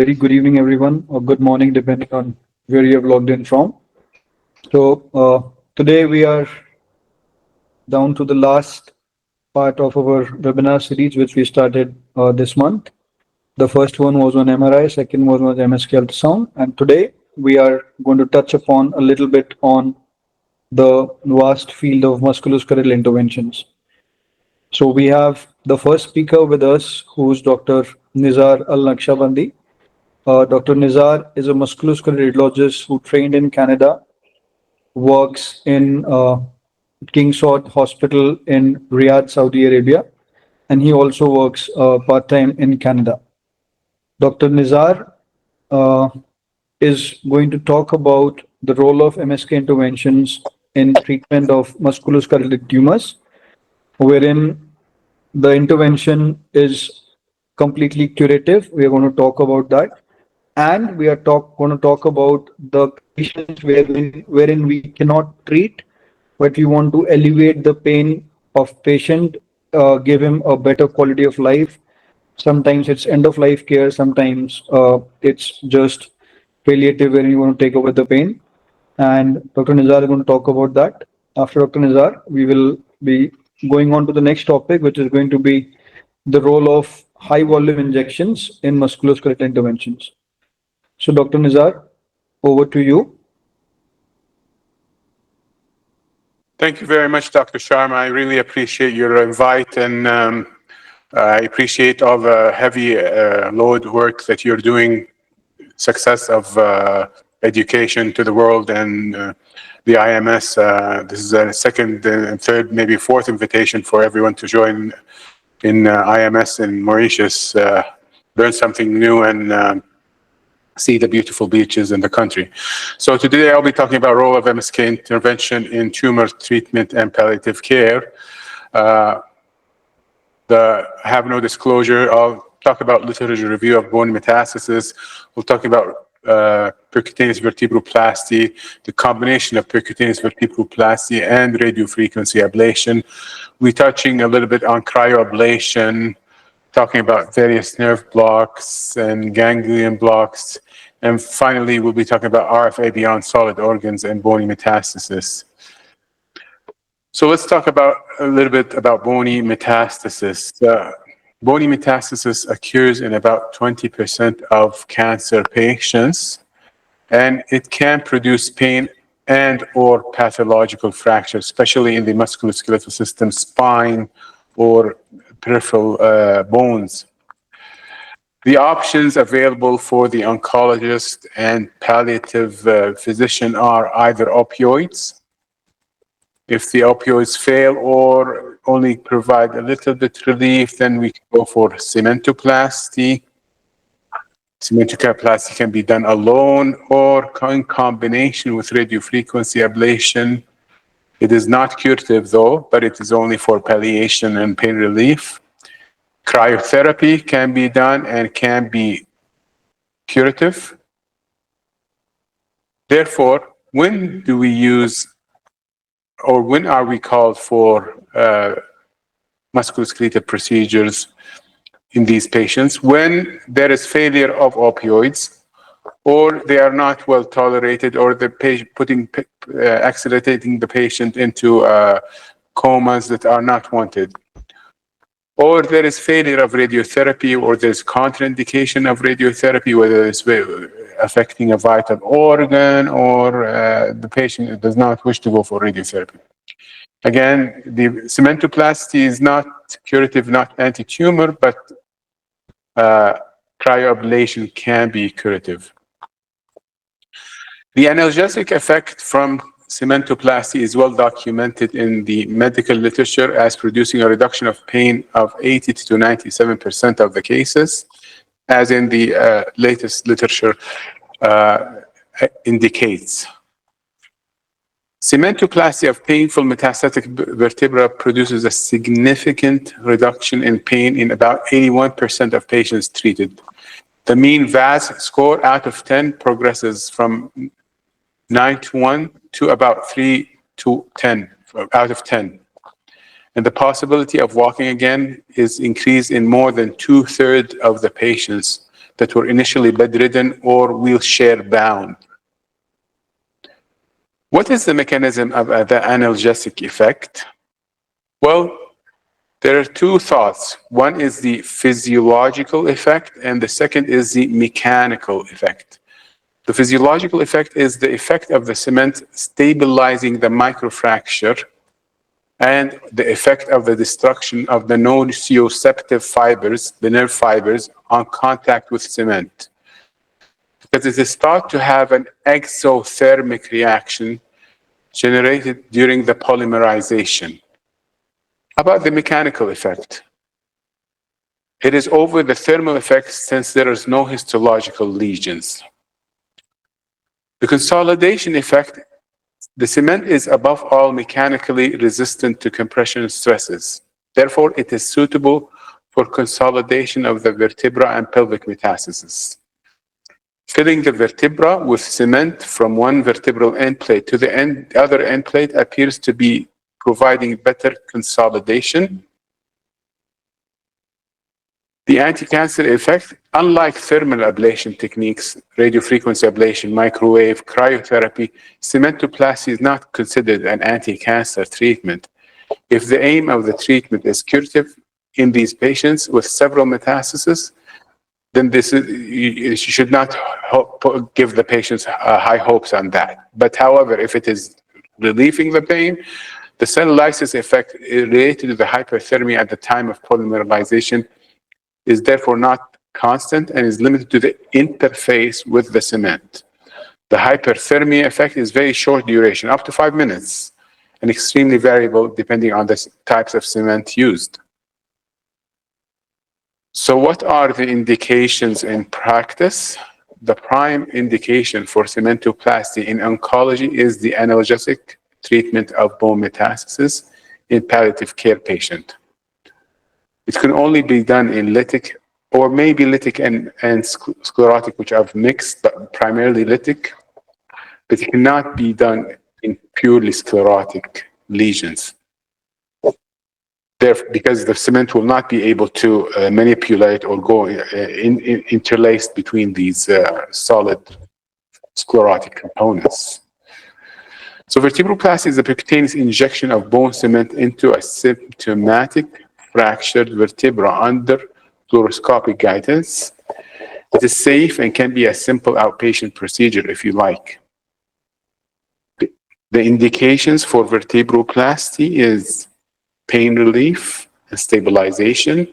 very good evening, everyone, or good morning, depending on where you have logged in from. Today we are down to the last part of our webinar series, which we started this month. The first one was on MRI, second one was MSK ultrasound, and today we are going to touch upon a little bit on the vast field of musculoskeletal interventions. So we have the first speaker with us, who's Dr. Nizar Al-Nahshabandi. Dr. Nizar is a musculoskeletal radiologist who trained in Canada, works in King Saud Hospital in Riyadh, Saudi Arabia, and he also works part-time in Canada. Dr. Nizar is going to talk about the role of MSK interventions in treatment of musculoskeletal tumors, wherein the intervention is completely curative. We are going to talk about that. And we are going to talk about the conditions wherein we cannot treat, but we want to alleviate the pain of patient, give him a better quality of life. Sometimes it's end of life care. Sometimes it's just palliative, where you want to take away the pain. And Dr. Nizar is going to talk about that. After Dr. Nizar, we will be going on to the next topic, which is going to be the role of high volume injections in musculoskeletal interventions. So, Dr. Nizar, over to you. Thank you very much, Dr. Sharma. I really appreciate your invite, and I appreciate all the heavy load work that you're doing, success of education to the world and the IMS. This is a second and third, maybe fourth invitation for everyone to join in IMS in Mauritius, learn something new and see the beautiful beaches in the country. So today I'll be talking about role of MSK intervention in tumor treatment and palliative care. Have no disclosure. I'll talk about literature review of bone metastasis. We'll talk about percutaneous vertebroplasty, the combination of percutaneous vertebroplasty and radiofrequency ablation. We're touching a little bit on cryoablation, talking about various nerve blocks and ganglion blocks. And finally, we'll be talking about RFA beyond solid organs and bony metastasis. So let's talk about a little bit about bony metastasis. Bony metastasis occurs in about 20% of cancer patients, and it can produce pain and or pathological fractures, especially in the musculoskeletal system, spine, or peripheral bones. The options available for the oncologist and palliative physician are either opioids. If the opioids fail or only provide a little bit relief, then we can go for cementoplasty. Cementoplasty can be done alone or in combination with radiofrequency ablation. It is not curative though, but it is only for palliation and pain relief. Cryotherapy can be done and can be curative. Therefore, when do we use, or when are we called for musculoskeletal procedures in these patients? When there is failure of opioids, or they are not well tolerated, or the patient accelerating the patient into comas that are not wanted, or there is failure of radiotherapy, or there's contraindication of radiotherapy, whether it's affecting a vital organ, or the patient does not wish to go for radiotherapy. Again, the cementoplasty is not curative, not anti-tumor, but cryoablation can be curative. The analgesic effect from cementoplasty is well documented in the medical literature as producing a reduction of pain of 80 to 97% of the cases, as in the latest literature indicates. Cementoplasty of painful metastatic vertebra produces a significant reduction in pain in about 81% of patients treated. The mean VAS score out of 10 progresses from 9 to 1 to about 3 to 10 out of 10. And the possibility of walking again is increased in more than 2/3 of the patients. that were initially bedridden or wheelchair bound. What is the mechanism of the analgesic effect? Well, there are two thoughts. One is the physiological effect, and the second is the mechanical effect. The physiological effect is the effect of the cement stabilizing the microfracture and the effect of the destruction of the nociceptive fibers, the nerve fibers, on contact with cement. Because it is thought to have an exothermic reaction generated during the polymerization. How about the mechanical effect? It is over the thermal effect since there is no histological lesions. The consolidation effect, the cement is above all mechanically resistant to compression stresses. Therefore, it is suitable for consolidation of the vertebra and pelvic metastasis. Filling the vertebra with cement from one vertebral end plate to the other end plate appears to be providing better consolidation. The anti-cancer effect, unlike thermal ablation techniques, radiofrequency ablation, microwave, cryotherapy, cementoplasty is not considered an anti-cancer treatment. If the aim of the treatment is curative in these patients with several metastases, then you should not give the patients high hopes on that. But however, if it is relieving the pain, the cell lysis effect related to the hyperthermia at the time of polymerization is therefore not constant and is limited to the interface with the cement. The hyperthermia effect is very short duration, up to 5 minutes, and extremely variable depending on the types of cement used. So what are the indications in practice? The prime indication for cementoplasty in oncology is the analgesic treatment of bone metastasis in palliative care patient. It can only be done in lytic or maybe lytic and sclerotic, which are mixed, but primarily lytic. But it cannot be done in purely sclerotic lesions. Therefore, because the cement will not be able to manipulate or go interlaced between these solid sclerotic components. So vertebroplasty is a percutaneous injection of bone cement into a symptomatic fractured vertebra under fluoroscopic guidance. It is safe and can be a simple outpatient procedure if you like. The indications for vertebroplasty is pain relief and stabilization,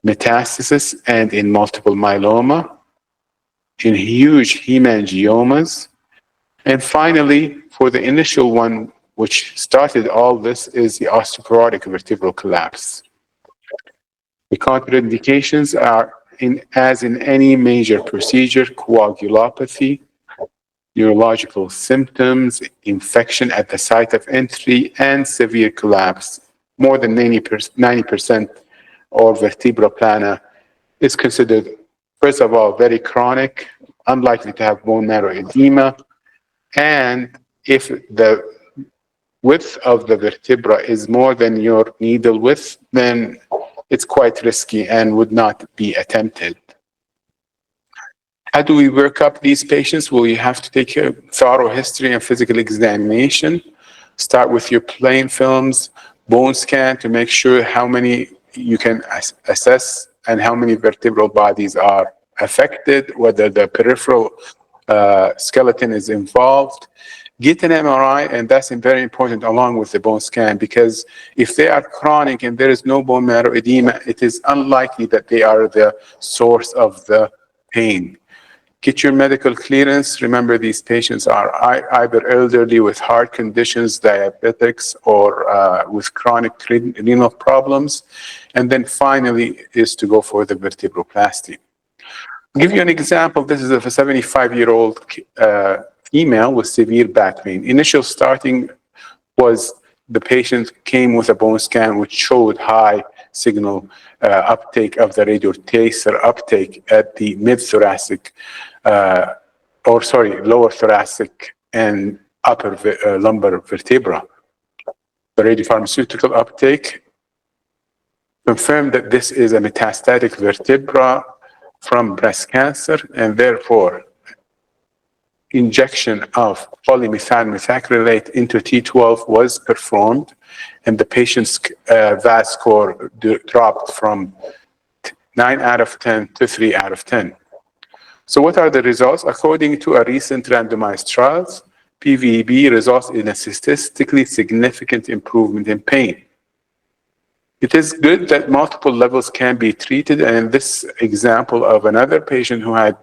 metastasis and in multiple myeloma, in huge hemangiomas, and finally, for the initial one, which started all this, is the osteoporotic vertebral collapse. The contraindications are, as in any major procedure, coagulopathy, neurological symptoms, infection at the site of entry, and severe collapse. More than 90% of vertebra plana is considered, first of all, very chronic, unlikely to have bone marrow edema, and if the width of the vertebra is more than your needle width, then it's quite risky and would not be attempted. How do we work up these patients? Well, you have to take a thorough history and physical examination. Start with your plain films, bone scan to make sure how many you can assess and how many vertebral bodies are affected, whether the peripheral skeleton is involved. Get an MRI, and that's very important along with the bone scan, because if they are chronic and there is no bone marrow edema, it is unlikely that they are the source of the pain. Get your medical clearance. Remember, these patients are either elderly with heart conditions, diabetics, or with chronic renal problems. And then finally is to go for the vertebroplasty. I'll give you an example. This is of a 75-year-old female with severe back pain. Initial starting was the patient came with a bone scan which showed high signal uptake of the radiotracer uptake at the mid-thoracic, lower thoracic and upper lumbar vertebra. The radiopharmaceutical uptake confirmed that this is a metastatic vertebra from breast cancer, and therefore injection of polymethyl methacrylate into T12 was performed, and the patient's VAS score dropped from 9 out of 10 to 3 out of 10. So what are the results? According to a recent randomized trials, PVB results in a statistically significant improvement in pain. It is good that multiple levels can be treated, and in this example of another patient who had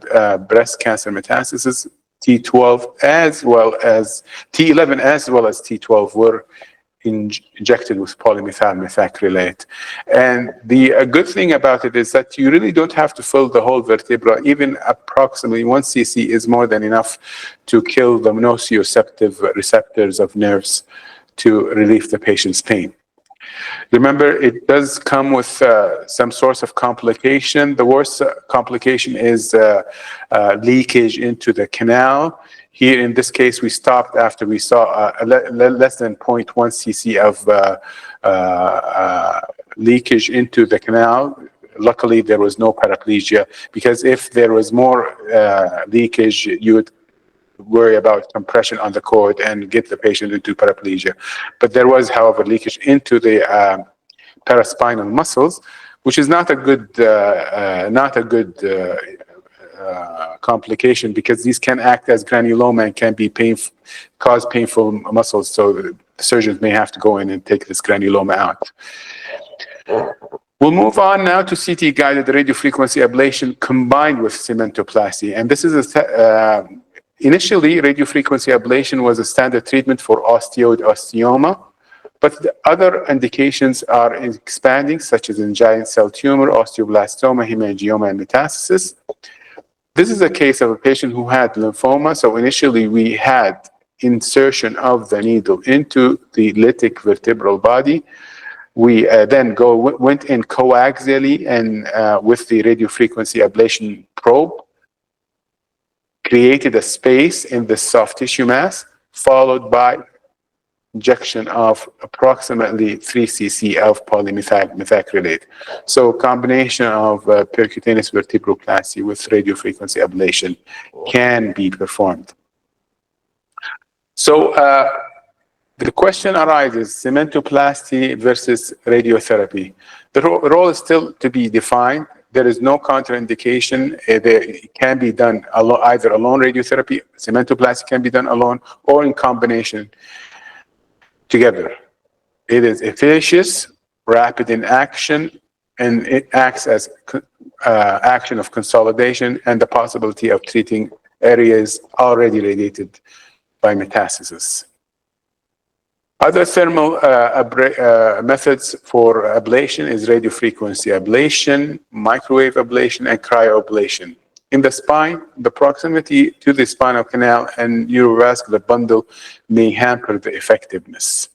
breast cancer metastasis, T12 as well as T11 as well as T12 were injected with polymethyl methacrylate. And the good thing about it is that you really don't have to fill the whole vertebra. Even approximately 1 cc is more than enough to kill the nociceptive receptors of nerves to relieve the patient's pain. Remember, it does come with some source of complication. The worst complication is leakage into the canal. Here, in this case, we stopped after we saw less than 0.1 cc of leakage into the canal. Luckily, there was no paraplegia, because if there was more leakage, you would worry about compression on the cord and get the patient into paraplegia. But there was, however, leakage into the paraspinal muscles, which is not a good complication, because these can act as granuloma and can be cause painful muscles. So the surgeons may have to go in and take this granuloma out. We'll move on now to CT-guided radiofrequency ablation combined with cementoplasty. And this is initially, radiofrequency ablation was a standard treatment for osteoid osteoma, but the other indications are expanding, such as in giant cell tumor, osteoblastoma, hemangioma, and metastasis. This is a case of a patient who had lymphoma. So initially, we had insertion of the needle into the lytic vertebral body. We then went in coaxially and with the radiofrequency ablation probe, created a space in the soft tissue mass, followed by injection of approximately 3 cc of polymethyl methacrylate. So combination of percutaneous vertebroplasty with radiofrequency ablation can be performed. So the question arises, cementoplasty versus radiotherapy. The role is still to be defined. There is no contraindication. It can be done either alone, radiotherapy, cementoplasty can be done alone, or in combination together. It is efficacious, rapid in action, and it acts as action of consolidation and the possibility of treating areas already radiated by metastasis. Other thermal methods for ablation is radiofrequency ablation, microwave ablation, and cryoablation. In the spine, the proximity to the spinal canal and neurovascular bundle may hamper the effectiveness.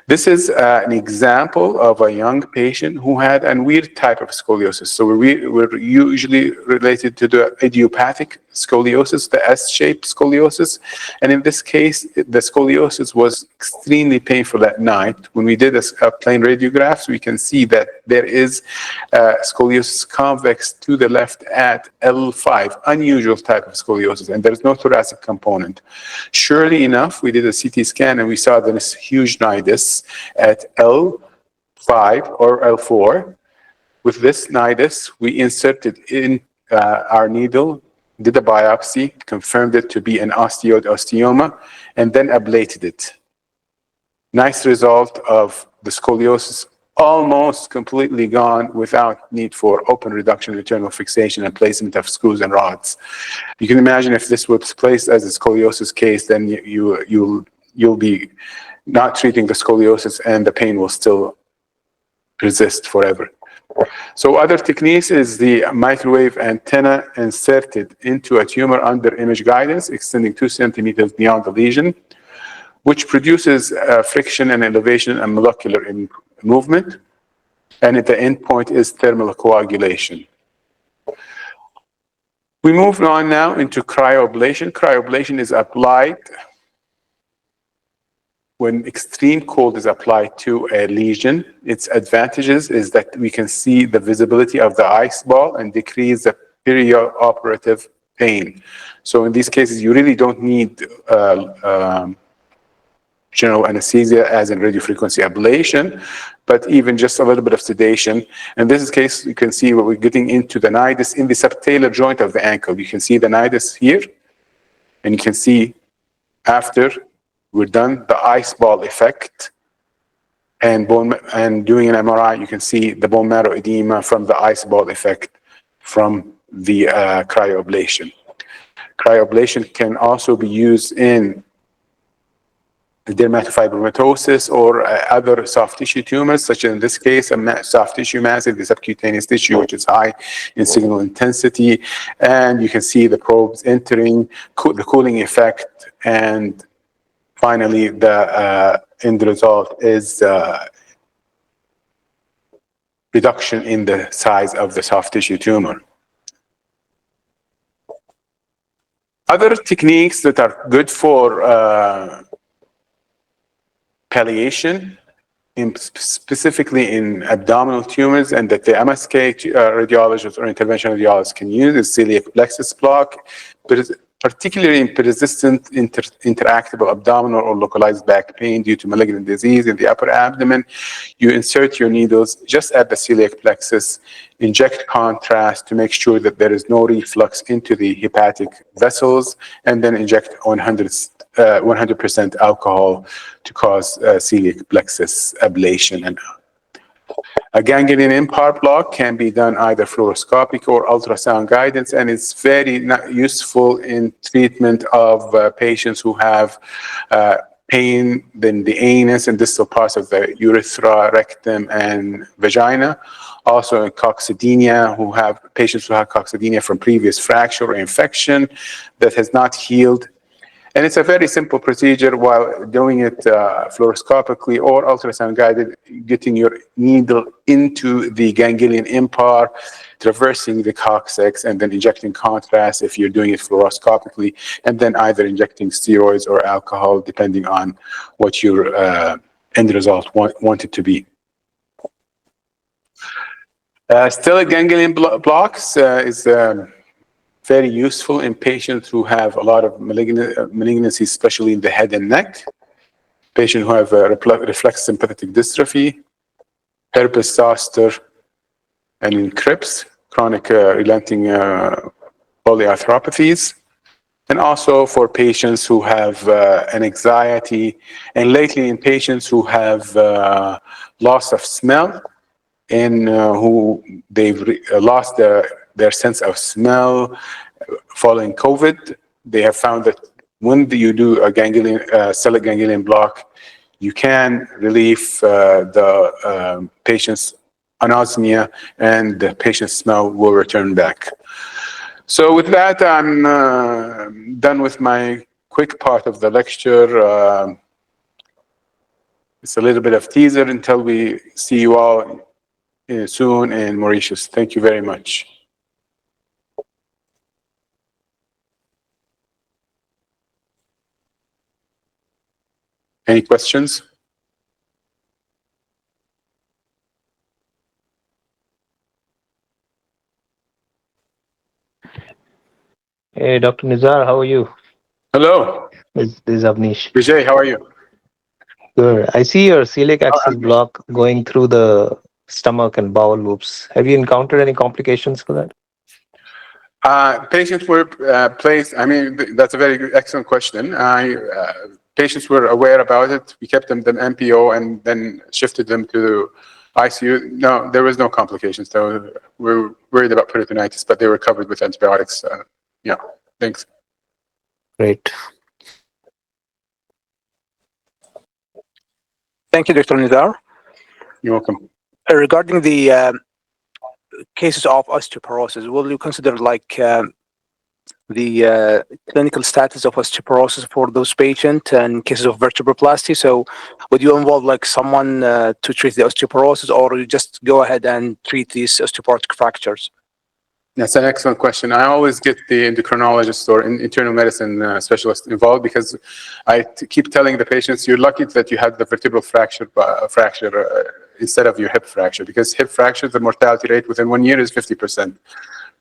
This is an example of a young patient who had a weird type of scoliosis. So we're usually related to the idiopathic scoliosis, the S-shaped scoliosis. And in this case, the scoliosis was extremely painful at night. When we did a plain radiographs, we can see that there is scoliosis convex to the left at L5, unusual type of scoliosis, and there's no thoracic component. Surely enough, we did a CT scan and we saw this huge nidus at L5 or L4. With this nidus, we inserted in our needle, did a biopsy, confirmed it to be an osteoid osteoma, and then ablated it. Nice result of the scoliosis almost completely gone without need for open reduction, internal fixation, and placement of screws and rods. You can imagine if this was placed as a scoliosis case, then you'll be not treating the scoliosis and the pain will still persist forever. So other techniques is the microwave antenna inserted into a tumor under image guidance, extending 2 centimeters beyond the lesion, which produces friction and elevation and molecular movement. And at the end point is thermal coagulation. We move on now into cryoablation. Cryoablation is applied when extreme cold is applied to a lesion. Its advantages is that we can see the visibility of the ice ball and decrease the perioperative pain. So in these cases, you really don't need general anesthesia as in radiofrequency ablation, but even just a little bit of sedation. In this case, you can see where we're getting into the nidus in the subtalar joint of the ankle. You can see the nidus here, and you can see after we're done, the ice ball effect. And doing an MRI, you can see the bone marrow edema from the ice ball effect from the cryoablation. Cryoablation can also be used in dermatofibromatosis or other soft tissue tumors, such as in this case, a soft tissue mass in the subcutaneous tissue, which is high in signal intensity. And you can see the probes entering, the cooling effect, and finally, the end result is reduction in the size of the soft tissue tumor. Other techniques that are good for palliation, specifically in abdominal tumors, and that the MSK radiologists or interventional radiologists can use is celiac plexus block, particularly in persistent interactable abdominal or localized back pain due to malignant disease in the upper abdomen. You insert your needles just at the celiac plexus, inject contrast to make sure that there is no reflux into the hepatic vessels, and then inject 100% alcohol to cause celiac plexus ablation. And a ganglion impart block can be done either fluoroscopic or ultrasound guidance, and it's very useful in treatment of patients who have pain in the anus and distal parts of the urethra, rectum, and vagina. Also in coccydynia, patients who have coccydynia from previous fracture or infection that has not healed. And it's a very simple procedure while doing it fluoroscopically or ultrasound guided, getting your needle into the ganglion impar, traversing the coccyx, and then injecting contrast if you're doing it fluoroscopically, and then either injecting steroids or alcohol, depending on what your end result wanted to be. Stellate ganglion blocks is very useful in patients who have a lot of malignancies, especially in the head and neck. Patients who have reflex sympathetic dystrophy, herpes zoster, and in CRIPS, chronic relenting polyarthropathies. And also for patients who have an anxiety, and lately in patients who have loss of smell, and who they've lost their sense of smell following COVID. They have found that when you do a stellate ganglion block, you can relieve the patient's anosmia, and the patient's smell will return back. So with that, I'm done with my quick part of the lecture. It's a little bit of teaser until we see you all soon in Mauritius. Thank you very much. Any questions? Hey, Dr. Nizar, how are you? Hello. This is Avnish. Vijay, how are you? Good. I see your celiac axis block going through the stomach and bowel loops. Have you encountered any complications for that? Patients were placed, that's a very excellent question. Patients were aware about it. We kept them in MPO and then shifted them to ICU. No, there was no complications. So we're worried about peritonitis, but they were covered with antibiotics. Yeah, thanks. Great. Thank you, Dr. Nizar. You're welcome. Regarding the cases of osteoporosis, will you consider the clinical status of osteoporosis for those patients and cases of vertebroplasty? So would you involve someone to treat the osteoporosis, or you just go ahead and treat these osteoporotic fractures? That's an excellent question. I always get the endocrinologist or internal medicine specialist involved, because I keep telling the patients, you're lucky that you had the vertebral fracture instead of your hip fracture, because hip fracture, the mortality rate within 1 year is 50%.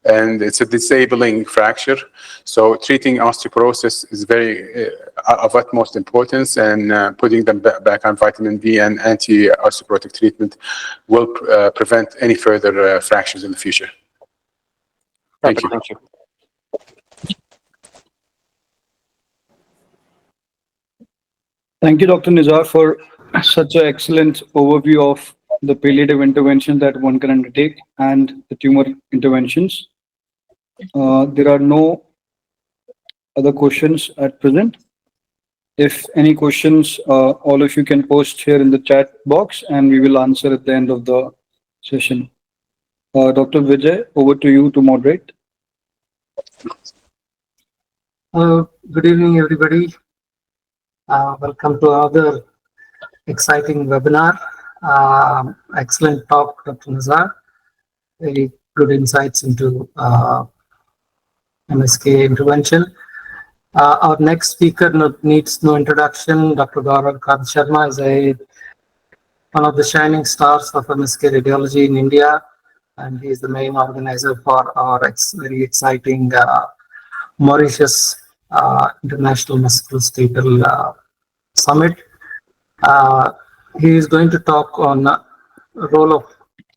and it's a disabling fracture. So treating osteoporosis is very of utmost importance, and putting them back on vitamin D and anti-osteoporotic treatment will prevent any further fractures in the future. Thank you. Thank you. Thank you, Dr. Nizar, for such an excellent overview of the palliative intervention that one can undertake and the tumor interventions. There are no other questions at present. If any questions, all of you can post here in the chat box and we will answer at the end of the session. Dr. Vijay, over to you to moderate. Good evening, everybody. Welcome to another exciting webinar. Excellent talk, Dr. Nizar. Very good insights into MSK intervention. Our next speaker needs no introduction. Dr. Gaurav Kant Sharma is one of the shining stars of MSK radiology in India, and he is the main organizer for our very exciting Mauritius International Musculoskeletal Summit. He is going to talk on the role of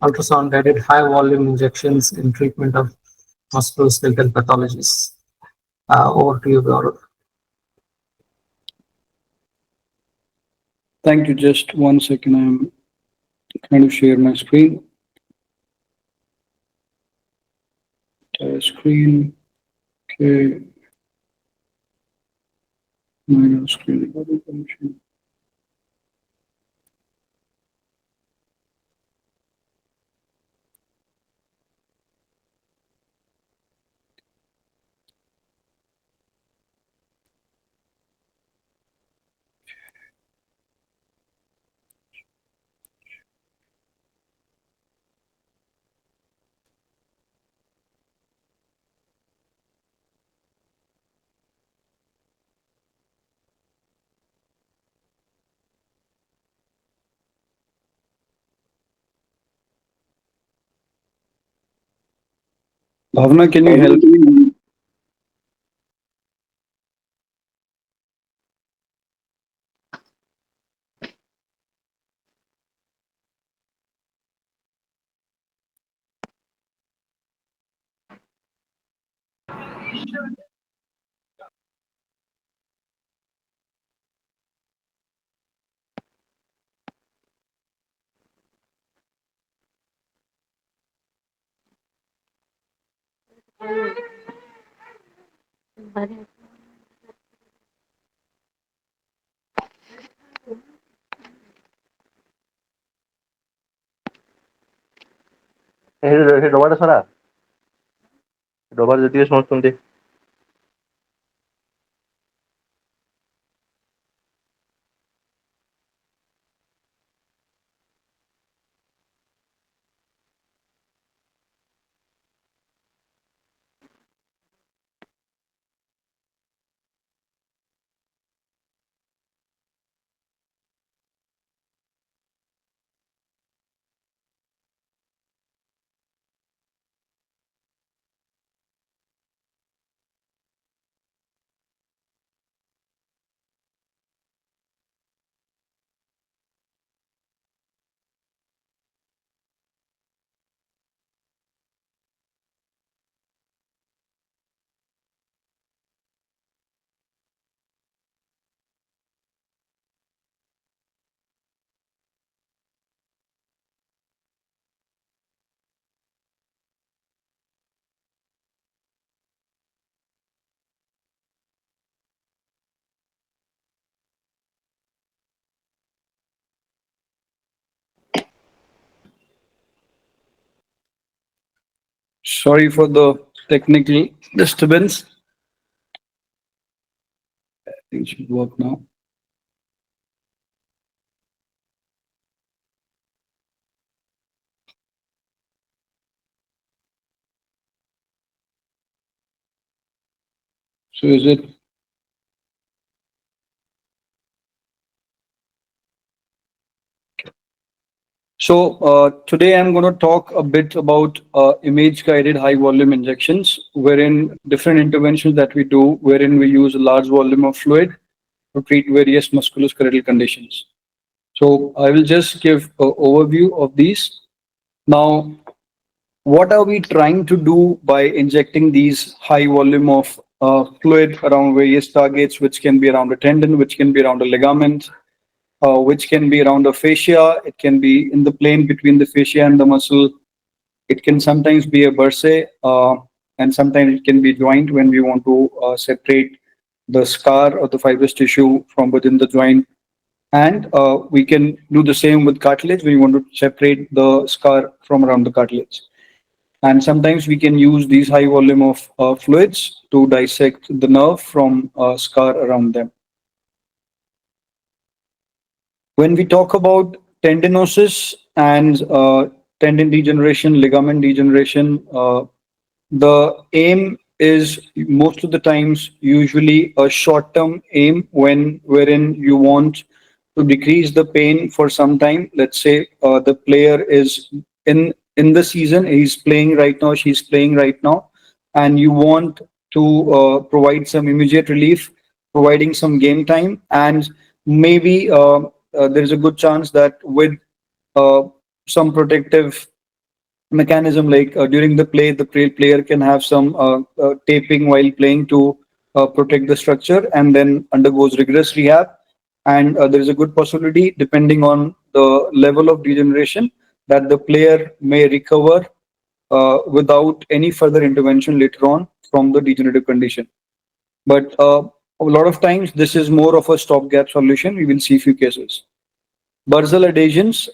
ultrasound-guided high-volume injections in treatment of musculoskeletal pathologies. Over to you, Gaurav. Thank you. Just 1 second. I'm trying to share my screen. Screen. Okay. My screen recording. Bhavna, can you help me? ডবাটা সরা ডবার জাতীয় সমস্ত Sorry for the technical disturbance. I think it should work now. So is it? Today I'm going to talk a bit about image-guided high-volume injections, wherein different interventions that we do, wherein we use a large volume of fluid to treat various musculoskeletal conditions. So I will just give an overview of these. Now, what are we trying to do by injecting these high volume of fluid around various targets, which can be around a tendon, which can be around a ligament, which can be around the fascia. It can be in the plane between the fascia and the muscle. It can sometimes be a bursae, and sometimes it can be joint when we want to separate the scar or the fibrous tissue from within the joint. And we can do the same with cartilage when we want to separate the scar from around the cartilage. And sometimes we can use these high volume of fluids to dissect the nerve from scar around them. When we talk about tendinosis and tendon degeneration, ligament degeneration, the aim is most of the times usually a short-term aim wherein you want to decrease the pain for some time. Let's say the player is in the season, he's playing right now, she's playing right now, and you want to provide some immediate relief, providing some game time, and maybe there is a good chance that with uh, some protective mechanism, like during the play, the player can have some taping while playing to protect the structure, and then undergoes rigorous rehab. And there is a good possibility, depending on the level of degeneration, that the player may recover without any further intervention later on from the degenerative condition. But a lot of times, this is more of a stopgap solution. We will see few cases. Bursal adhesions,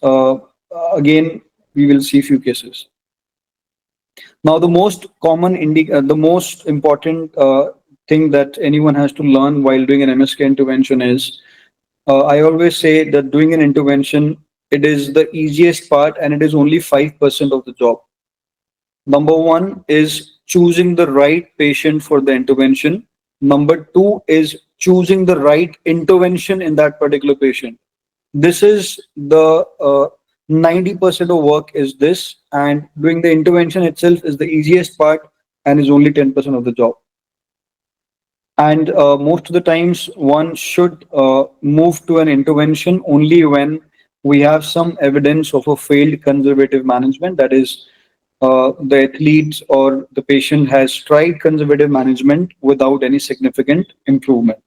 again, we will see few cases. Now, the most common, the most important thing that anyone has to learn while doing an MSK intervention is, I always say that doing an intervention, it is the easiest part and it is only 5% of the job. Number one is choosing the right patient for the intervention. Number two is choosing the right intervention in that particular patient. This is the 90% of work is this, and doing the intervention itself is the easiest part and is only 10% of the job. And most of the times one should move to an intervention only when we have some evidence of a failed conservative management. That is, the athlete or the patient has tried conservative management without any significant improvement.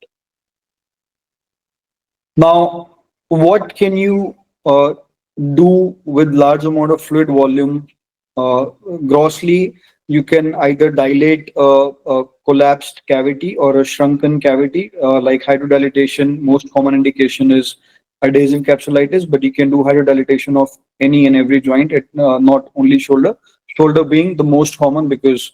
Now, what can you do with large amount of fluid volume? Grossly, you can either dilate a collapsed cavity or a shrunken cavity, like hydrodilation. Most common indication is adhesive capsulitis, but you can do hydrodilation of any and every joint, not only shoulder. Shoulder being the most common, because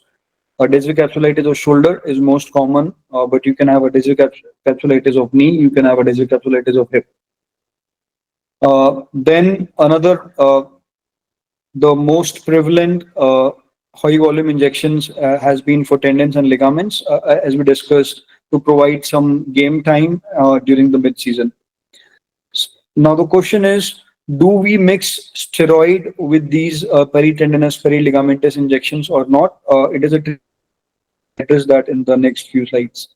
adhesive capsulitis of shoulder is most common, but you can have adhesive capsulitis of knee, you can have adhesive capsulitis of hip. Then another, the most prevalent high volume injections has been for tendons and ligaments, as we discussed, to provide some game time during the mid-season. Now the question is, do we mix steroid with these peritendinous, periligamentous injections or not? It is a address that in the next few slides.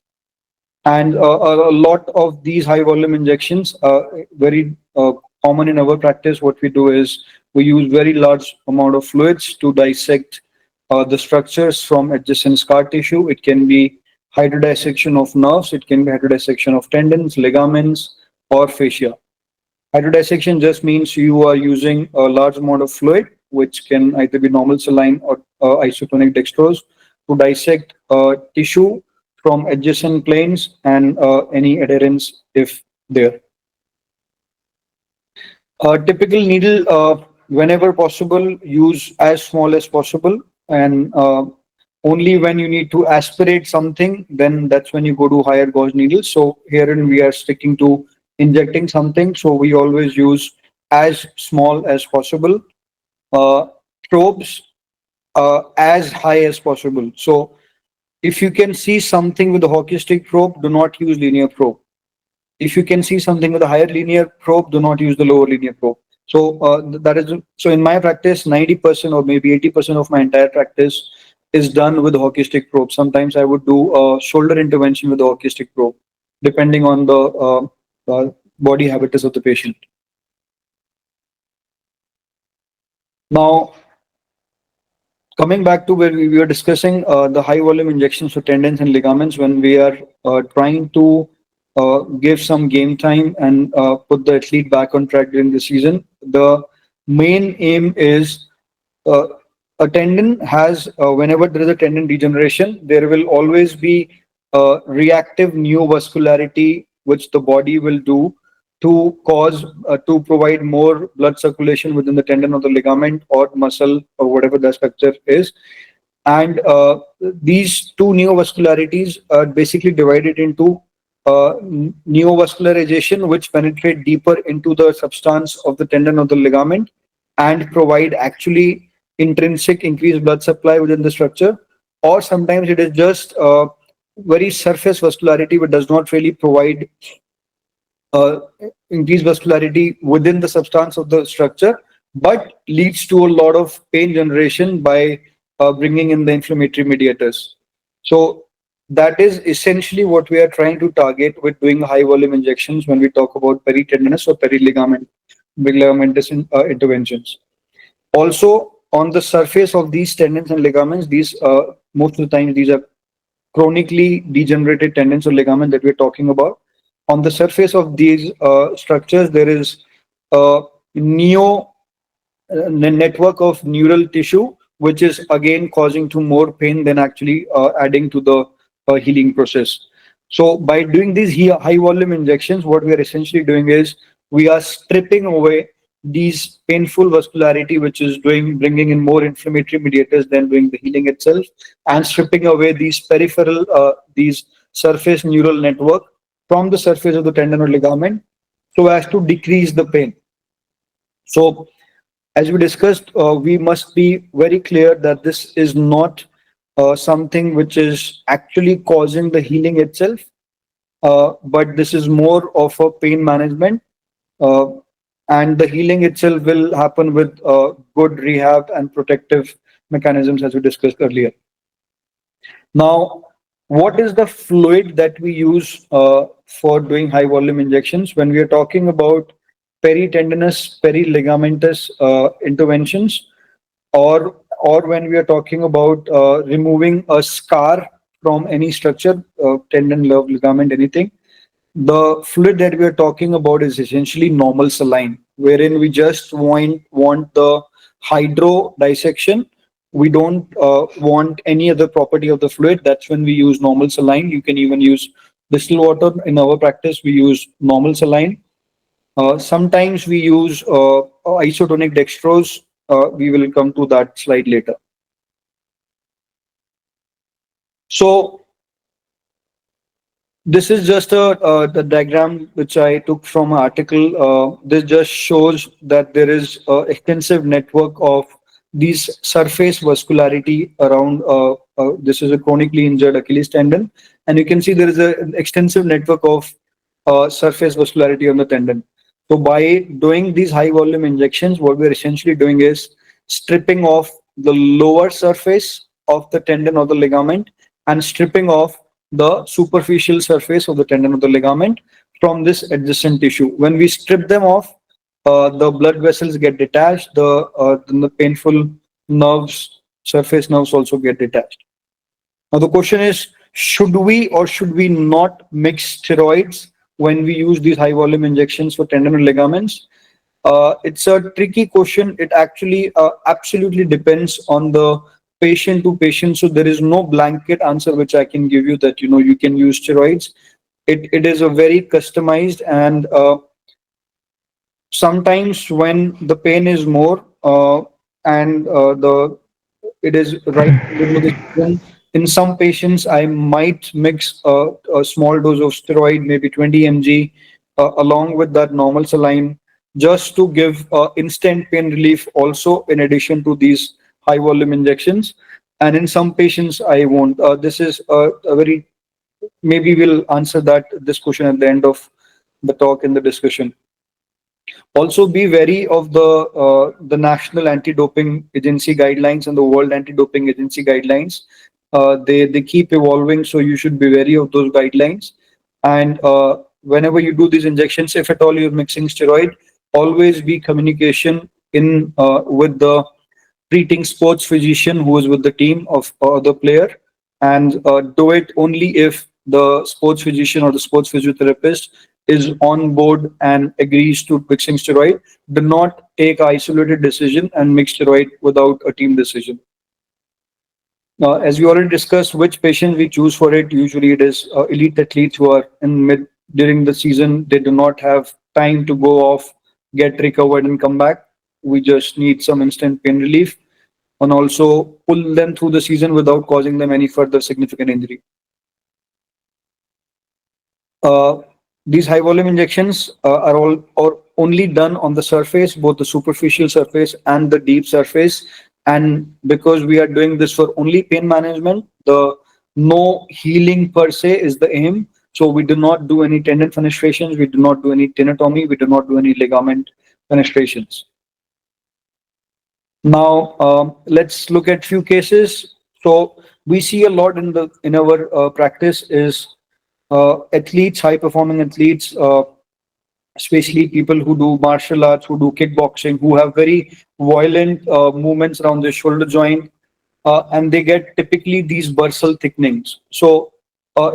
And a lot of these high volume injections, very common in our practice. What we do is we use very large amount of fluids to dissect the structures from adjacent scar tissue. It can be hydrodissection of nerves, it can be hydrodissection of tendons, ligaments, or fascia. Hydrodissection just means you are using a large amount of fluid, which can either be normal saline or isotonic dextrose, to dissect tissue from adjacent planes and any adherence if there. Typical needle, whenever possible, use as small as possible, and only when you need to aspirate something, then that's when you go to higher gauge needles. So herein we are sticking to injecting something, so we always use as small as possible. Probes as high as possible. So if you can see something with a hockey stick probe, do not use linear probe. If you can see something with a higher linear probe, do not use the lower linear probe. So that is so in my practice, 90% or maybe 80% of my entire practice is done with hockey stick probe. Sometimes I would do a shoulder intervention with the hockey stick probe, depending on the body habitus of the patient. Now, coming back to where we were discussing the high volume injections for tendons and ligaments, when we are trying to give some game time and put the athlete back on track during the season, the main aim is uh, a tendon has, whenever there is a tendon degeneration, there will always be reactive neovascularity, which the body will do to cause, to provide more blood circulation within the tendon or the ligament or muscle or whatever the structure is. And these two neovascularities are basically divided into neovascularization, which penetrate deeper into the substance of the tendon or the ligament and provide actually intrinsic increased blood supply within the structure. Or sometimes it is just very surface vascularity, but does not really provide uh, increased vascularity within the substance of the structure, but leads to a lot of pain generation by bringing in the inflammatory mediators. So that is essentially what we are trying to target with doing high volume injections when we talk about peritendinous or ligamentous interventions. Also, on the surface of these tendons and ligaments, these most of the time these are chronically degenerated tendons or ligament that we're talking about. On the surface of these structures, there is a neo network of neural tissue, which is again causing to more pain than actually adding to the healing process. So by doing these high volume injections, what we are essentially doing is we are stripping away these painful vascularity, which is doing bringing in more inflammatory mediators than doing the healing itself, and stripping away these peripheral, these surface neural network from the surface of the tendon or ligament, so as to decrease the pain. So as we discussed, we must be very clear that this is not something which is actually causing the healing itself, but this is more of a pain management. Uh, and the healing itself will happen with good rehab and protective mechanisms, as we discussed earlier. Now, what is the fluid that we use for doing high volume injections? When we are talking about peritendinous, periligamentous interventions, or when we are talking about removing a scar from any structure, tendon, nerve, ligament, anything, the fluid that we are talking about is essentially normal saline, wherein we just want the hydro dissection. We don't want any other property of the fluid. That's when we use normal saline. You can even use distilled water. In our practice, we use normal saline. Sometimes we use isotonic dextrose. We will come to that slide later. So this is just the diagram which I took from an article. This just shows that there is an extensive network of these surface vascularity around. This is a chronically injured Achilles tendon, and you can see there is an extensive network of surface vascularity on the tendon. So by doing these high volume injections, what we're essentially doing is stripping off the lower surface of the tendon or the ligament and stripping off the superficial surface of the tendon or the ligament from this adjacent tissue. When we strip them off, the blood vessels get detached, then the painful nerves, surface nerves also get detached. Now the question is, should we or should we not mix steroids when we use these high volume injections for tendon and ligaments? It's a tricky question. It actually absolutely depends on the patient to patient. So there is no blanket answer which I can give you that you can use steroids. It is a very customized, and sometimes when the pain is more and the it is right below the skin, in some patients I might mix a small dose of steroid, maybe 20 mg, along with that normal saline, just to give instant pain relief also in addition to these high volume injections. And in some patients I won't. This is a very, maybe we'll answer this question at the end of the talk in the discussion. Also, be wary of the National Anti-Doping Agency guidelines and the World Anti-Doping Agency guidelines. They keep evolving, so you should be wary of those guidelines. And whenever you do these injections, if at all you're mixing steroid, always be communication in with the treating sports physician who is with the team of the player, and do it only if the sports physician or the sports physiotherapist is on board and agrees to mixing steroid. Do not take an isolated decision and mix steroid without a team decision. As we already discussed, which patient we choose for it, usually it is elite athletes who are in mid during the season. They do not have time to go off, get recovered, and come back. We just need some instant pain relief and also pull them through the season without causing them any further significant injury. Uh, these high volume injections are only done on the surface, both the superficial surface and the deep surface. And because we are doing this for only pain management, the no healing per se is the aim. So we do not do any tendon fenestrations, we do not do any tenotomy, we do not do any ligament fenestrations. Now let's look at few cases. So we see a lot in our practice is athletes, high performing athletes, especially people who do martial arts, who do kickboxing, who have very violent movements around the shoulder joint, and they get typically these bursal thickenings. So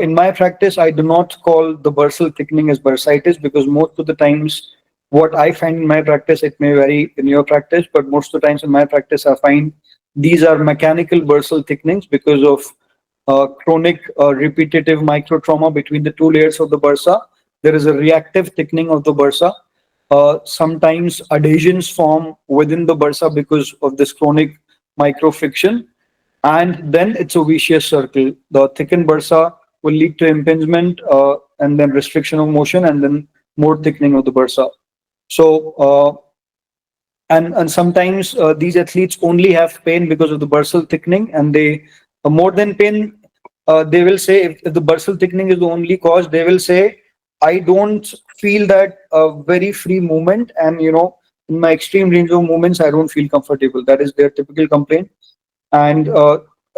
in my practice, I do not call the bursal thickening as bursitis, because most of the times what I find in my practice, it may vary in your practice, but most of the times in my practice, I find these are mechanical bursal thickenings because of chronic repetitive micro trauma between the two layers of the bursa. There is a reactive thickening of the bursa. Sometimes adhesions form within the bursa because of this chronic micro friction. And then it's a vicious circle. The thickened bursa will lead to impingement and then restriction of motion and then more thickening of the bursa. So, and sometimes these athletes only have pain because of the bursal thickening, and they more than pain, they will say if the bursal thickening is the only cause, they will say, I don't feel that very free movement, and in my extreme range of movements, I don't feel comfortable. That is their typical complaint. And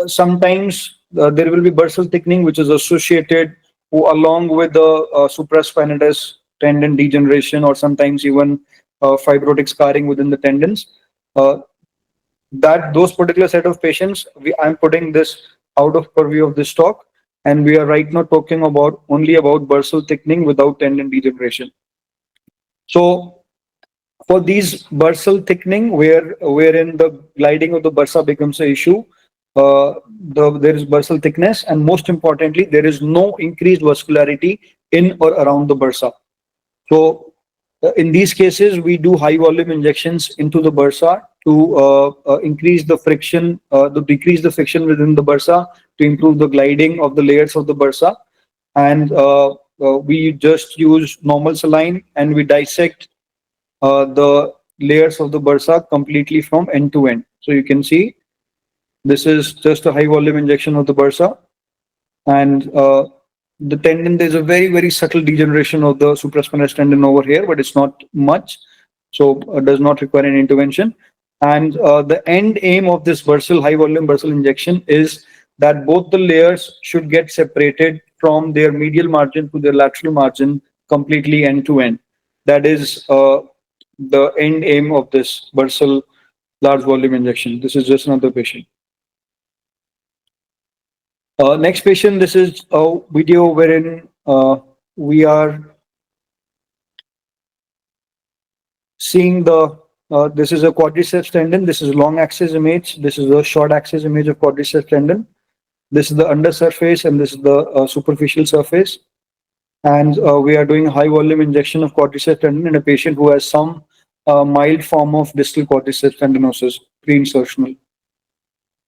sometimes there will be bursal thickening, which is associated along with the supraspinatus tendon degeneration, or sometimes even fibrotic scarring within the tendons. Those particular set of patients, I'm putting this out of purview of this talk, and we are right now talking about only about bursal thickening without tendon degeneration. So for these bursal thickening, wherein the gliding of the bursa becomes an issue, there is bursal thickness, and most importantly, there is no increased vascularity in or around the bursa. So in these cases, we do high volume injections into the bursa to increase the friction, to decrease the friction within the bursa, to improve the gliding of the layers of the bursa. And we just use normal saline, and we dissect the layers of the bursa completely from end to end. So you can see this is just a high volume injection of the bursa, and the tendon, there's a very, very subtle degeneration of the supraspinatus tendon over here, but it's not much, so does not require any intervention. And the end aim of this high volume bursal injection is that both the layers should get separated from their medial margin to their lateral margin completely end to end. That is the end aim of this bursal large volume injection. This is just another patient. Next patient, this is a video wherein we are seeing this is a quadriceps tendon. This is long axis image. This is a short axis image of quadriceps tendon. This is the undersurface, and this is the superficial surface. And we are doing high volume injection of quadriceps tendon in a patient who has some mild form of distal quadriceps tendinosis, pre-insertional.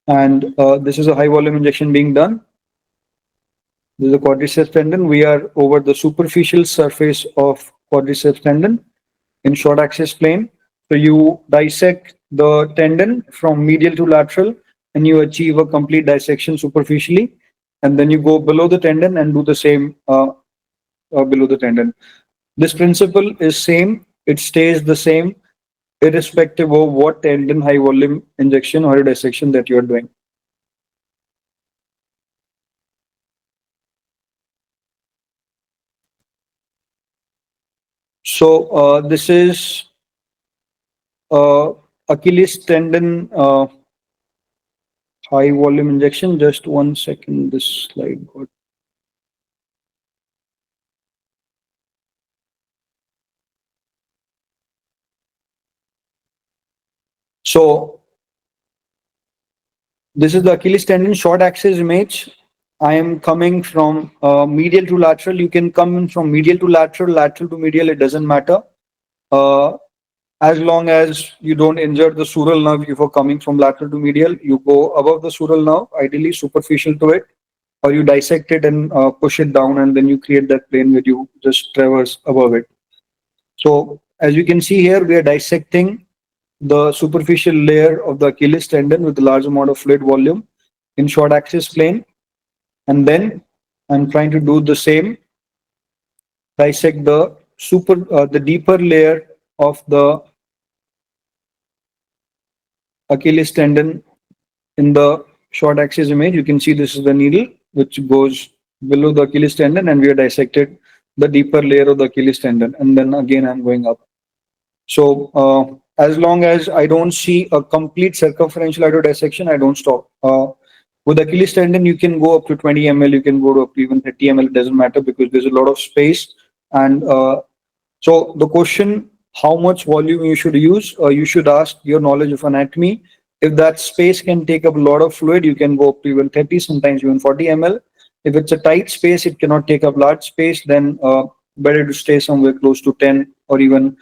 And this is a high volume injection being done. This is the quadriceps tendon. We are over the superficial surface of quadriceps tendon in short axis plane. So you dissect the tendon from medial to lateral, and you achieve a complete dissection superficially. And then you go below the tendon and do the same below the tendon. This principle is same it stays the same irrespective of what tendon high volume injection or dissection that you are doing. So this is Achilles tendon high volume injection. Just 1 second, this slide got. So this is the Achilles tendon short axis image. I am coming from medial to lateral. You can come in from medial to lateral, lateral to medial, it doesn't matter. As long as you don't injure the sural nerve before coming from lateral to medial, you go above the sural nerve, ideally superficial to it, or you dissect it and push it down, and then you create that plane where you just traverse above it. So as you can see here, we are dissecting the superficial layer of the Achilles tendon with a large amount of fluid volume in short axis plane. And then I'm trying to do the same, dissect the deeper layer of the Achilles tendon in the short axis image. You can see this is the needle which goes below the Achilles tendon, and we have dissected the deeper layer of the Achilles tendon. And then again, I'm going up. So as long as I don't see a complete circumferential dissection, I don't stop. With Achilles tendon, you can go up to 20 ml, you can go to up to even 30 ml, it doesn't matter because there's a lot of space. And so the question, how much volume you should use, you should ask your knowledge of anatomy. If that space can take up a lot of fluid, you can go up to even 30, sometimes even 40 ml. If it's a tight space, it cannot take up large space, then better to stay somewhere close to 10 or even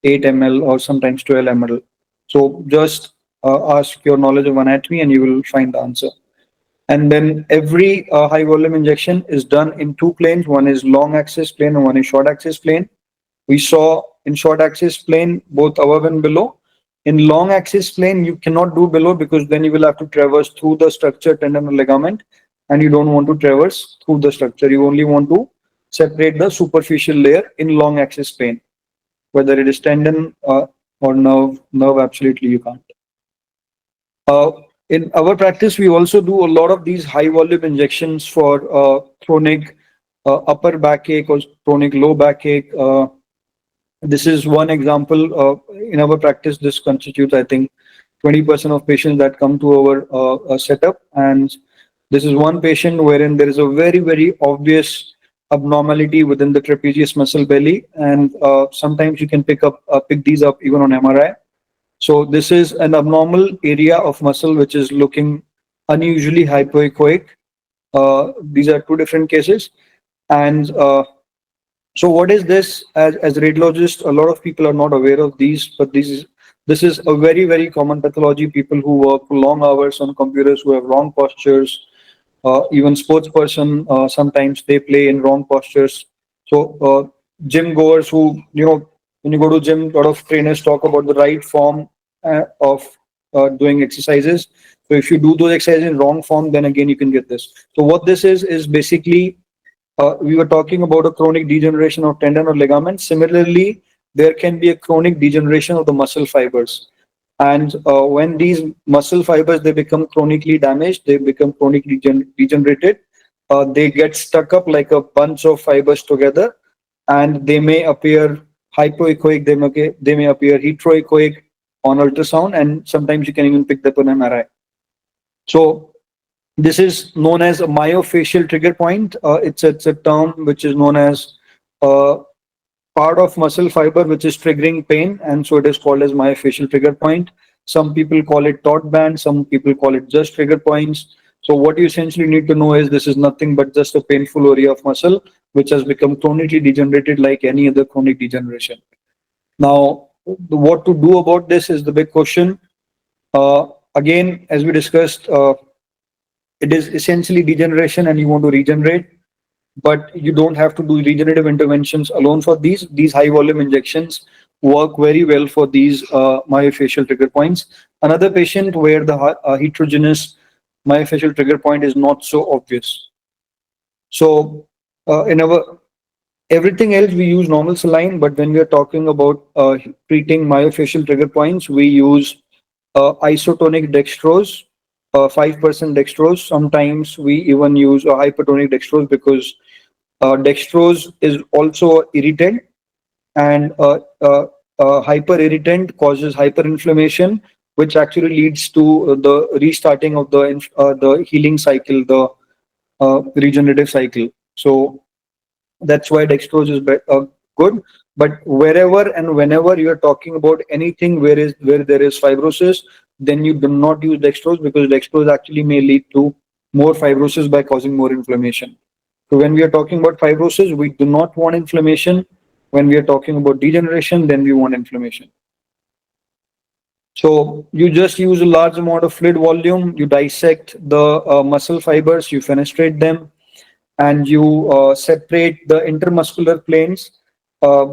8 ml or sometimes 12 ml. So just ask your knowledge of anatomy and you will find the answer. And then every high volume injection is done in two planes. One is long axis plane and one is short axis plane. We saw in short axis plane both above and below. In long axis plane, you cannot do below because then you will have to traverse through the structure, tendon or ligament, and you don't want to traverse through the structure. You only want to separate the superficial layer in long axis plane. Whether it is tendon or nerve, absolutely you can't. In our practice, we also do a lot of these high volume injections for chronic upper backache or chronic low backache. This is one example. In our practice, this constitutes, I think, 20% of patients that come to our setup. And this is one patient wherein there is a very, very obvious abnormality within the trapezius muscle belly. And sometimes you can pick these up even on MRI. So this is an abnormal area of muscle which is looking unusually hypoechoic. These are two different cases. And so what is this? As radiologists, a lot of people are not aware of these, but this is a very, very common pathology. People who work long hours on computers, who have wrong postures, even sports person, sometimes they play in wrong postures. So gym goers who, when you go to gym, a lot of trainers talk about the right form of doing exercises. So if you do those exercises in wrong form, then again you can get this. So what this is basically, we were talking about a chronic degeneration of tendon or ligament. Similarly, there can be a chronic degeneration of the muscle fibers. And when these muscle fibers, they become chronically damaged, they become chronically degenerated, they get stuck up like a bunch of fibers together, and they may appear hypoechoic, they may appear heteroechoic on ultrasound, and sometimes you can even pick that on MRI. So this is known as a myofascial trigger point. It's a term which is known as part of muscle fiber which is triggering pain, and so it is called as myofascial trigger point. Some people call it taut band, some people call it just trigger points. So what you essentially need to know is this is nothing but just a painful area of muscle which has become chronically degenerated like any other chronic degeneration. Now, what to do about this is the big question. Again, as we discussed, it is essentially degeneration and you want to regenerate, but you don't have to do regenerative interventions alone for these. These high volume injections work very well for these myofascial trigger points. Another patient where the heterogeneous myofascial trigger point is not so obvious. So in our Everything else we use normal saline, but when we are talking about treating myofascial trigger points, we use isotonic dextrose, 5% dextrose. Sometimes we even use a hypertonic dextrose because dextrose is also irritant, and hyper irritant causes hyperinflammation, which actually leads to the restarting of the healing cycle, the regenerative cycle. So that's why dextrose is good. But wherever and whenever you are talking about anything where there is fibrosis, then you do not use dextrose, because dextrose actually may lead to more fibrosis by causing more inflammation. So when we are talking about fibrosis, we do not want inflammation. When we are talking about degeneration, then we want inflammation. So you just use a large amount of fluid volume, you dissect the muscle fibers, you fenestrate them, and you separate the intermuscular planes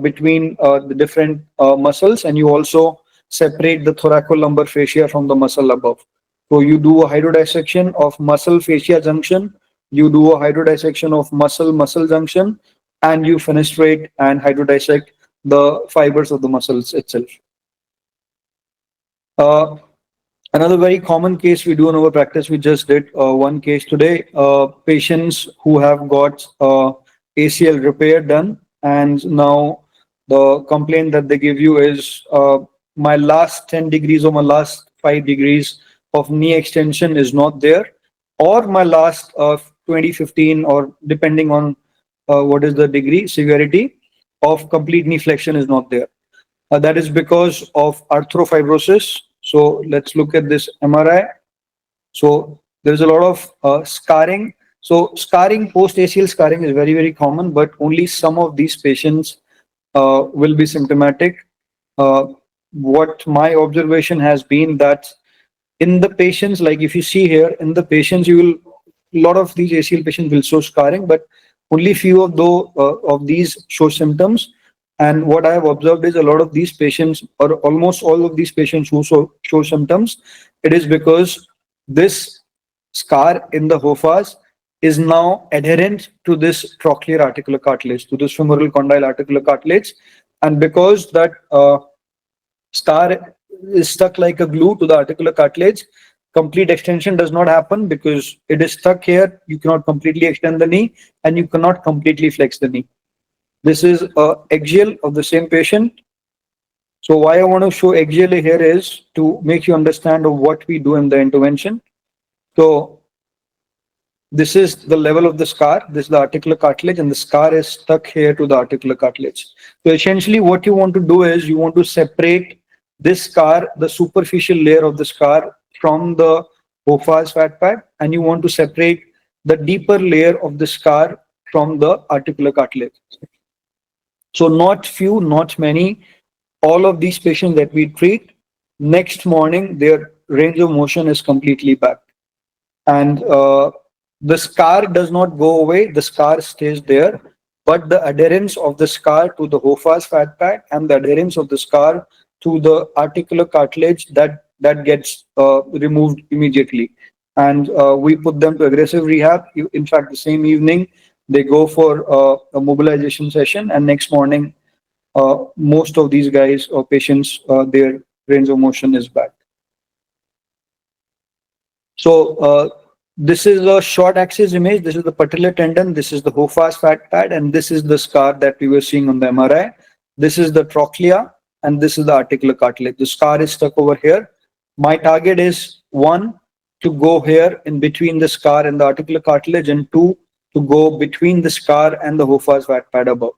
between the different muscles, and you also separate the thoracolumbar fascia from the muscle above. So you do a hydrodissection of muscle fascia junction, you do a hydrodissection of muscle junction, and you fenestrate and hydrodissect the fibers of the muscles itself. Uh, Another very common case we do in our practice, we just did one case today, patients who have got ACL repair done, and now the complaint that they give you is my last 10 degrees or my last 5 degrees of knee extension is not there, or my last 2015, or depending on what is the degree, severity of complete knee flexion is not there. That is because of arthrofibrosis. So let's look at this MRI. So there's a lot of scarring. So scarring, post-ACL scarring is very, very common, but only some of these patients will be symptomatic. What my observation has been that in the patients, like if you see here, in the patients, you will, a lot of these ACL patients will show scarring, but only few of these show symptoms. And what I have observed is a lot of these patients, or almost all of these patients who show symptoms, it is because this scar in the hofas is now adherent to this trochlear articular cartilage, to this femoral condyle articular cartilage. And because that scar is stuck like a glue to the articular cartilage, complete extension does not happen because it is stuck here. You cannot completely extend the knee, and you cannot completely flex the knee. This is a axial of the same patient. So why I want to show axial here is to make you understand of what we do in the intervention. So this is the level of the scar. This is the articular cartilage, and the scar is stuck here to the articular cartilage. So essentially what you want to do is you want to separate this scar, the superficial layer of the scar, from the Hoffa's fat pad, and you want to separate the deeper layer of the scar from the articular cartilage. So not few, not many, all of these patients that we treat, next morning their range of motion is completely back. And the scar does not go away, the scar stays there, but the adherence of the scar to the Hoffa's fat pad and the adherence of the scar to the articular cartilage, that gets removed immediately. And we put them to aggressive rehab. In fact, the same evening, they go for a mobilization session, and next morning, most of these guys or patients, their range of motion is back. So this is a short axis image. This is the patellar tendon. This is the Hoffa's fat pad, and this is the scar that we were seeing on the MRI. This is the trochlea, and this is the articular cartilage. The scar is stuck over here. My target is 1, to go here in between the scar and the articular cartilage, and 2, to go between the scar and the Hoffa's fat pad above.